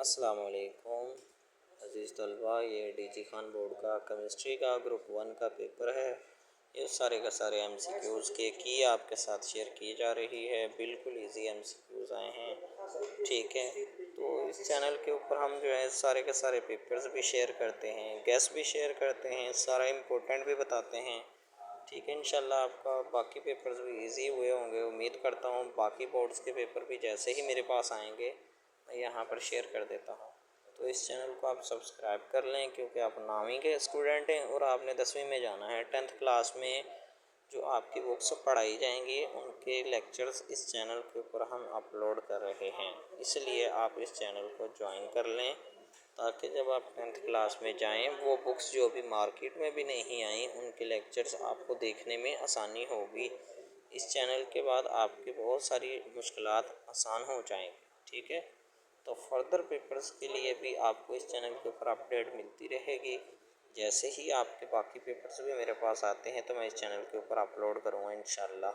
अस्सलाम वालेकुम अज़ीज़ तलबा, ये डीजी खान बोर्ड का केमिस्ट्री का ग्रुप 1 का पेपर है। ये सारे का सारे एमसीक्यूज़ के की आपके साथ शेयर की जा रही है। बिल्कुल इजी एमसीक्यूज़ आए हैं, ठीक है। तो इस चैनल के ऊपर हम जो है सारे के सारे पेपर्स भी शेयर करते हैं, गेस भी शेयर करते हैं, सारा इम्पोर्टेंट भी बताते हैं, ठीक है। इंशाल्लाह आपका बाकी पेपर्स भी इजी हुए होंगे। उम्मीद करता हूँ बाकी बोर्ड्स के पेपर भी जैसे ही मेरे पास आएंगे मैं यहाँ पर शेयर कर देता हूँ। तो इस चैनल को आप सब्सक्राइब कर लें, क्योंकि आप नामी के स्टूडेंट हैं और आपने 10वीं में जाना है। 10th क्लास में जो आपकी बुक्स पढ़ाई जाएंगी उनके लेक्चर्स इस चैनल के ऊपर हम अपलोड कर रहे हैं, इसलिए आप इस चैनल को ज्वाइन कर लें, ताकि जब आप 10th क्लास में जाएं वो बुक्स जो अभी मार्केट में भी नहीं आई उनके लेक्चर्स आपको देखने में आसानी होगी। इस चैनल के बाद आपकी बहुत सारी मुश्किलात आसान हो जाएंगी, ठीक है। तो फर्दर पेपर्स के लिए भी आपको इस चैनल के ऊपर अपडेट मिलती रहेगी। जैसे ही आपके बाकी पेपर्स भी मेरे पास आते हैं तो मैं इस चैनल के ऊपर अपलोड करूँगा इंशाल्लाह।